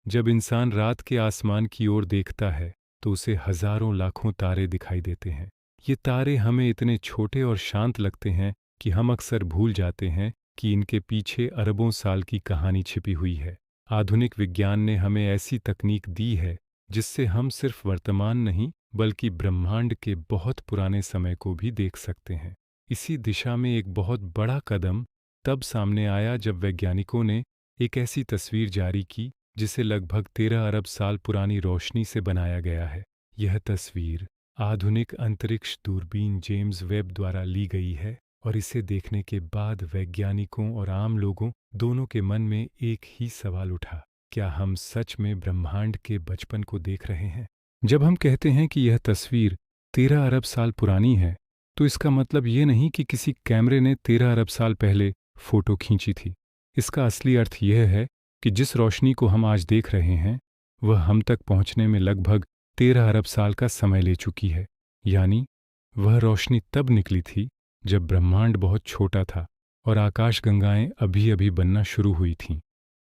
जब इंसान रात के आसमान की ओर देखता है तो उसे हजारों लाखों तारे दिखाई देते हैं। ये तारे हमें इतने छोटे और शांत लगते हैं कि हम अक्सर भूल जाते हैं कि इनके पीछे अरबों साल की कहानी छिपी हुई है। आधुनिक विज्ञान ने हमें ऐसी तकनीक दी है जिससे हम सिर्फ वर्तमान नहीं बल्कि ब्रह्मांड के बहुत पुराने समय को भी देख सकते हैं। इसी दिशा में एक बहुत बड़ा कदम तब सामने आया जब वैज्ञानिकों ने एक ऐसी तस्वीर जारी की जिसे लगभग 13 अरब साल पुरानी रोशनी से बनाया गया है। यह तस्वीर आधुनिक अंतरिक्ष दूरबीन जेम्स वेब द्वारा ली गई है और इसे देखने के बाद वैज्ञानिकों और आम लोगों दोनों के मन में एक ही सवाल उठा, क्या हम सच में ब्रह्मांड के बचपन को देख रहे हैं? जब हम कहते हैं कि यह तस्वीर 13 अरब साल पुरानी है, तो इसका मतलब ये नहीं कि किसी कैमरे ने 13 अरब साल पहले फोटो खींची थी। इसका असली अर्थ यह है कि जिस रोशनी को हम आज देख रहे हैं वह हम तक पहुंचने में लगभग 13 अरब साल का समय ले चुकी है। यानी वह रोशनी तब निकली थी जब ब्रह्मांड बहुत छोटा था और आकाशगंगाएं अभी अभी बनना शुरू हुई थीं।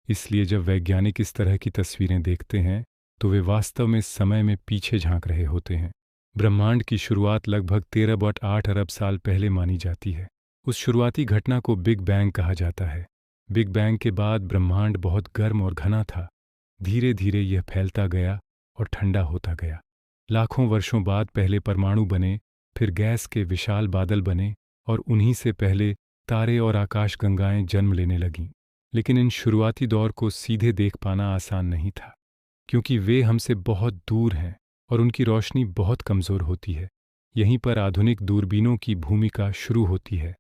इसलिए जब वैज्ञानिक इस तरह की तस्वीरें देखते हैं तो वे वास्तव में समय में पीछे झांक रहे होते हैं। ब्रह्मांड की शुरुआत लगभग 13.8 अरब साल पहले मानी जाती है। उस शुरुआती घटना को बिग बैंग कहा जाता है। बिग बैंग के बाद ब्रह्मांड बहुत गर्म और घना था। धीरे धीरे यह फैलता गया और ठंडा होता गया। लाखों वर्षों बाद पहले परमाणु बने, फिर गैस के विशाल बादल बने और उन्हीं से पहले तारे और आकाशगंगाएं जन्म लेने लगीं। लेकिन इन शुरुआती दौर को सीधे देख पाना आसान नहीं था, क्योंकि वे हमसे बहुत दूर हैं और उनकी रोशनी बहुत कमज़ोर होती है। यहीं पर आधुनिक दूरबीनों की भूमिका शुरू होती है।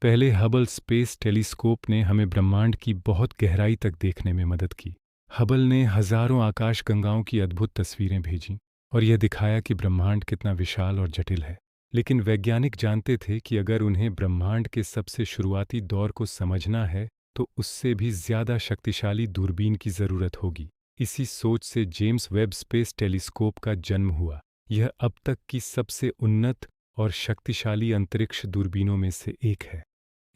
पहले हबल स्पेस टेलीस्कोप ने हमें ब्रह्मांड की बहुत गहराई तक देखने में मदद की। हबल ने हजारों आकाशगंगाओं की अद्भुत तस्वीरें भेजीं और यह दिखाया कि ब्रह्मांड कितना विशाल और जटिल है। लेकिन वैज्ञानिक जानते थे कि अगर उन्हें ब्रह्मांड के सबसे शुरुआती दौर को समझना है तो उससे भी ज़्यादा शक्तिशाली दूरबीन की ज़रूरत होगी। इसी सोच से जेम्स वेब स्पेस टेलीस्कोप का जन्म हुआ। यह अब तक की सबसे उन्नत और शक्तिशाली अंतरिक्ष दूरबीनों में से एक है।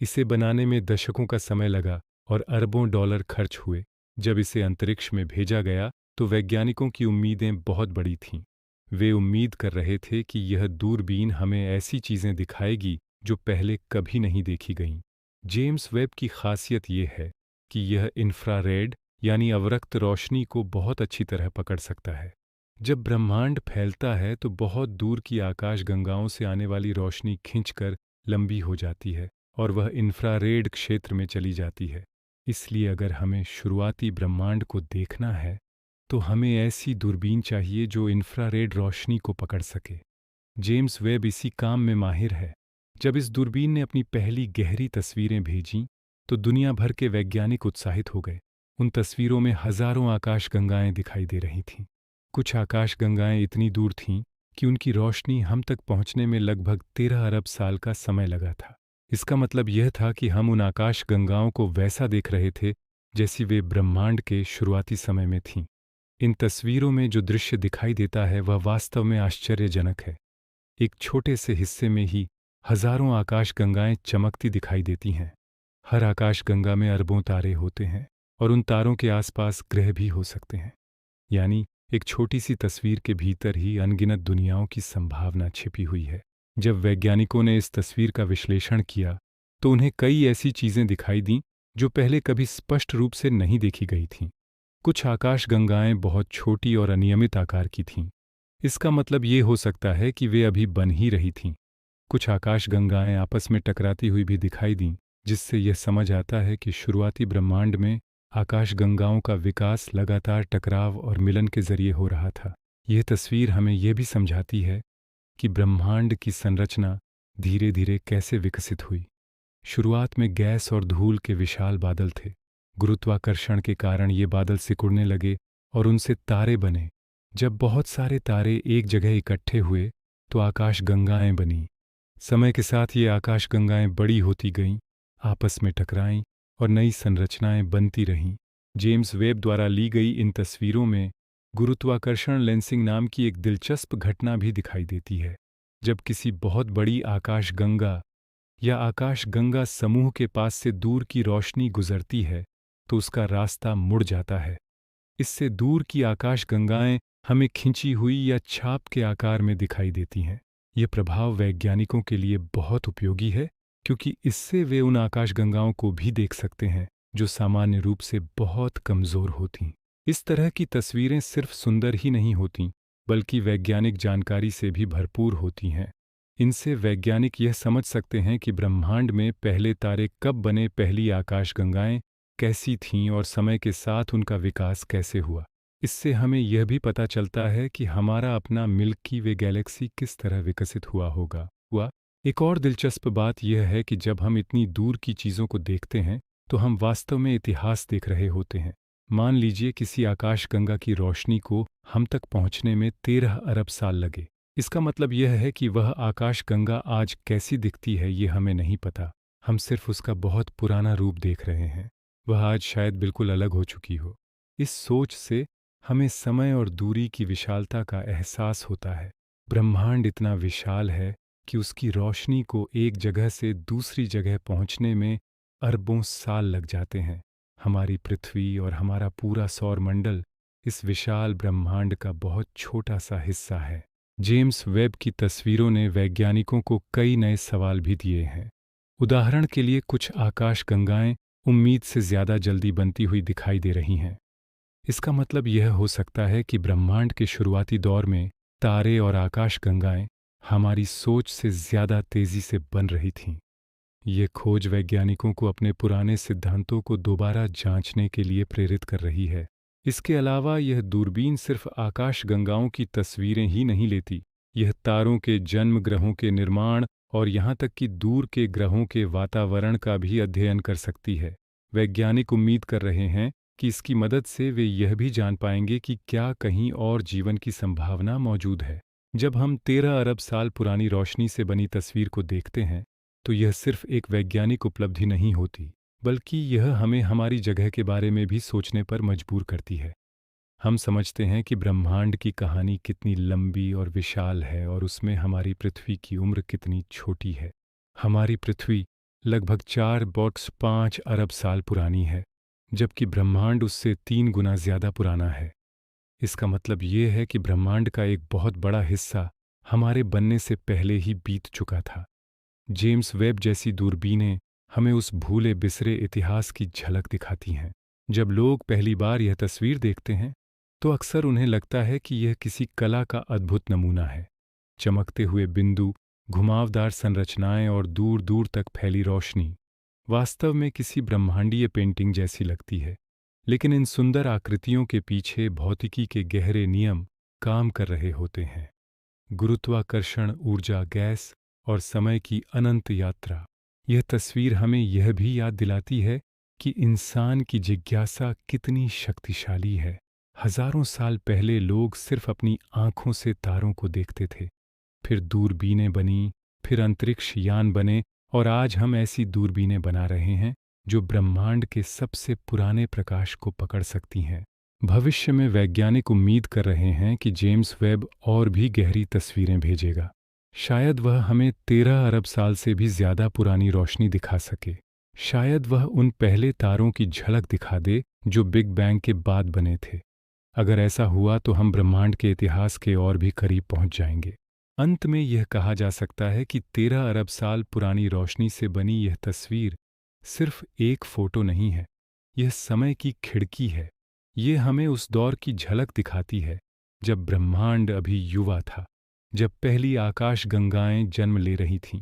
इसे बनाने में दशकों का समय लगा और अरबों डॉलर खर्च हुए। जब इसे अंतरिक्ष में भेजा गया तो वैज्ञानिकों की उम्मीदें बहुत बड़ी थीं। वे उम्मीद कर रहे थे कि यह दूरबीन हमें ऐसी चीज़ें दिखाएगी जो पहले कभी नहीं देखी गईं। जेम्स वेब की खासियत यह है कि यह इंफ्रारेड यानी अवरक्त रोशनी को बहुत अच्छी तरह पकड़ सकता है। जब ब्रह्मांड फैलता है तो बहुत दूर की आकाशगंगाओं से आने वाली रोशनी खिंचकर लंबी हो जाती है और वह इंफ्रारेड क्षेत्र में चली जाती है। इसलिए अगर हमें शुरुआती ब्रह्मांड को देखना है तो हमें ऐसी दूरबीन चाहिए जो इंफ्रारेड रोशनी को पकड़ सके। जेम्स वेब इसी काम में माहिर है। जब इस दूरबीन ने अपनी पहली गहरी तस्वीरें भेजीं तो दुनिया भर के वैज्ञानिक उत्साहित हो गए। उन तस्वीरों में हजारों आकाशगंगाएं दिखाई दे रही थीं। कुछ आकाशगंगाएं इतनी दूर थीं कि उनकी रोशनी हम तक पहुंचने में लगभग 13 अरब साल का समय लगा था। इसका मतलब यह था कि हम उन आकाशगंगाओं को वैसा देख रहे थे जैसी वे ब्रह्मांड के शुरुआती समय में थीं। इन तस्वीरों में जो दृश्य दिखाई देता है वह वास्तव में आश्चर्यजनक है। एक छोटे से हिस्से में ही हजारों आकाशगंगाएं चमकती दिखाई देती हैं। हर आकाशगंगा में अरबों तारे होते हैं और उन तारों के आसपास ग्रह भी हो सकते हैं। यानी एक छोटी सी तस्वीर के भीतर ही अनगिनत दुनियाओं की संभावना छिपी हुई है। जब वैज्ञानिकों ने इस तस्वीर का विश्लेषण किया तो उन्हें कई ऐसी चीजें दिखाई दीं जो पहले कभी स्पष्ट रूप से नहीं देखी गई थीं। कुछ आकाशगंगाएं बहुत छोटी और अनियमित आकार की थीं। इसका मतलब ये हो सकता है कि वे अभी बन ही रही थीं। कुछ आकाशगंगाएं आपस में टकराती हुई भी दिखाई दीं, जिससे यह समझ आता है कि शुरुआती ब्रह्मांड में आकाशगंगाओं का विकास लगातार टकराव और मिलन के जरिए हो रहा था। यह तस्वीर हमें यह भी समझाती है कि ब्रह्मांड की संरचना धीरे धीरे कैसे विकसित हुई। शुरुआत में गैस और धूल के विशाल बादल थे। गुरुत्वाकर्षण के कारण ये बादल सिकुड़ने लगे और उनसे तारे बने। जब बहुत सारे तारे एक जगह इकट्ठे हुए तो आकाशगंगाएं बनीं। समय के साथ ये आकाशगंगाएं बड़ी होती गईं, आपस में टकराईं और नई संरचनाएं बनती रहीं। जेम्स वेब द्वारा ली गई इन तस्वीरों में गुरुत्वाकर्षण लेंसिंग नाम की एक दिलचस्प घटना भी दिखाई देती है। जब किसी बहुत बड़ी आकाशगंगा या आकाशगंगा समूह के पास से दूर की रोशनी गुजरती है तो उसका रास्ता मुड़ जाता है। इससे दूर की आकाशगंगाएं हमें खिंची हुई या छाप के आकार में दिखाई देती हैं। ये प्रभाव वैज्ञानिकों के लिए बहुत उपयोगी है, क्योंकि इससे वे उन आकाशगंगाओं को भी देख सकते हैं जो सामान्य रूप से बहुत कमज़ोर होतीं। इस तरह की तस्वीरें सिर्फ सुंदर ही नहीं होतीं, बल्कि वैज्ञानिक जानकारी से भी भरपूर होती हैं। इनसे वैज्ञानिक यह समझ सकते हैं कि ब्रह्मांड में पहले तारे कब बने, पहली आकाशगंगाएं कैसी थीं और समय के साथ उनका विकास कैसे हुआ। इससे हमें यह भी पता चलता है कि हमारा अपना मिल्की वे गैलेक्सी किस तरह विकसित हुआ। एक और दिलचस्प बात यह है कि जब हम इतनी दूर की चीज़ों को देखते हैं तो हम वास्तव में इतिहास देख रहे होते हैं। मान लीजिए किसी आकाशगंगा की रोशनी को हम तक पहुंचने में 13 अरब साल लगे। इसका मतलब यह है कि वह आकाशगंगा आज कैसी दिखती है ये हमें नहीं पता। हम सिर्फ उसका बहुत पुराना रूप देख रहे हैं। वह आज शायद बिल्कुल अलग हो चुकी हो। इस सोच से हमें समय और दूरी की विशालता का एहसास होता है। ब्रह्मांड इतना विशाल है कि उसकी रोशनी को एक जगह से दूसरी जगह पहुंचने में अरबों साल लग जाते हैं। हमारी पृथ्वी और हमारा पूरा सौरमंडल इस विशाल ब्रह्मांड का बहुत छोटा सा हिस्सा है। जेम्स वेब की तस्वीरों ने वैज्ञानिकों को कई नए सवाल भी दिए हैं। उदाहरण के लिए कुछ आकाशगंगाएं उम्मीद से ज़्यादा जल्दी बनती हुई दिखाई दे रही हैं। इसका मतलब यह हो सकता है कि ब्रह्मांड के शुरुआती दौर में तारे और आकाशगंगाएं हमारी सोच से ज़्यादा तेज़ी से बन रही थीं। ये खोज वैज्ञानिकों को अपने पुराने सिद्धांतों को दोबारा जांचने के लिए प्रेरित कर रही है। इसके अलावा यह दूरबीन सिर्फ आकाशगंगाओं की तस्वीरें ही नहीं लेती, यह तारों के जन्म, ग्रहों के निर्माण और यहाँ तक कि दूर के ग्रहों के वातावरण का भी अध्ययन कर सकती है। वैज्ञानिक उम्मीद कर रहे हैं कि इसकी मदद से वे यह भी जान पाएंगे कि क्या कहीं और जीवन की संभावना मौजूद है। जब हम 13 अरब साल पुरानी रोशनी से बनी तस्वीर को देखते हैं तो यह सिर्फ एक वैज्ञानिक उपलब्धि नहीं होती, बल्कि यह हमें हमारी जगह के बारे में भी सोचने पर मजबूर करती है। हम समझते हैं कि ब्रह्मांड की कहानी कितनी लंबी और विशाल है और उसमें हमारी पृथ्वी की उम्र कितनी छोटी है। हमारी पृथ्वी लगभग 4.5 अरब साल पुरानी है, जबकि ब्रह्मांड उससे 3 गुना ज़्यादा पुराना है। इसका मतलब ये है कि ब्रह्मांड का एक बहुत बड़ा हिस्सा हमारे बनने से पहले ही बीत चुका था। जेम्स वेब जैसी दूरबीनें हमें उस भूले बिसरे इतिहास की झलक दिखाती हैं। जब लोग पहली बार यह तस्वीर देखते हैं तो अक्सर उन्हें लगता है कि यह किसी कला का अद्भुत नमूना है। चमकते हुए बिंदु, घुमावदार संरचनाएं और दूर दूर तक फैली रोशनी वास्तव में किसी ब्रह्मांडीय पेंटिंग जैसी लगती है। लेकिन इन सुंदर आकृतियों के पीछे भौतिकी के गहरे नियम काम कर रहे होते हैं। गुरुत्वाकर्षण, ऊर्जा, गैस और समय की अनंत यात्रा। यह तस्वीर हमें यह भी याद दिलाती है कि इंसान की जिज्ञासा कितनी शक्तिशाली है। हजारों साल पहले लोग सिर्फ अपनी आंखों से तारों को देखते थे, फिर दूरबीनें बनी, फिर अंतरिक्ष यान बने और आज हम ऐसी दूरबीनें बना रहे हैं जो ब्रह्मांड के सबसे पुराने प्रकाश को पकड़ सकती हैं। भविष्य में वैज्ञानिक उम्मीद कर रहे हैं कि जेम्स वेब और भी गहरी तस्वीरें भेजेगा। शायद वह हमें 13 अरब साल से भी ज़्यादा पुरानी रोशनी दिखा सके। शायद वह उन पहले तारों की झलक दिखा दे जो बिग बैंग के बाद बने थे। अगर ऐसा हुआ तो हम ब्रह्मांड के इतिहास के और भी करीब पहुंच जाएंगे। अंत में यह कहा जा सकता है कि 13 अरब साल पुरानी रोशनी से बनी यह तस्वीर सिर्फ एक फोटो नहीं है, यह समय की खिड़की है। ये हमें उस दौर की झलक दिखाती है जब ब्रह्मांड अभी युवा था, जब पहली आकाशगंगाएं जन्म ले रही थीं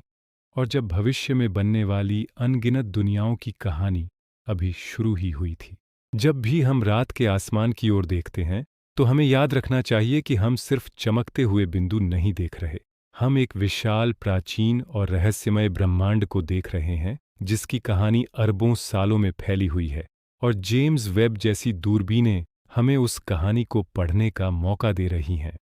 और जब भविष्य में बनने वाली अनगिनत दुनियाओं की कहानी अभी शुरू ही हुई थी। जब भी हम रात के आसमान की ओर देखते हैं तो हमें याद रखना चाहिए कि हम सिर्फ चमकते हुए बिंदु नहीं देख रहे। हम एक विशाल, प्राचीन और रहस्यमय ब्रह्मांड को देख रहे हैं जिसकी कहानी अरबों सालों में फैली हुई है और जेम्स वेब जैसी दूरबीनें हमें उस कहानी को पढ़ने का मौका दे रही हैं।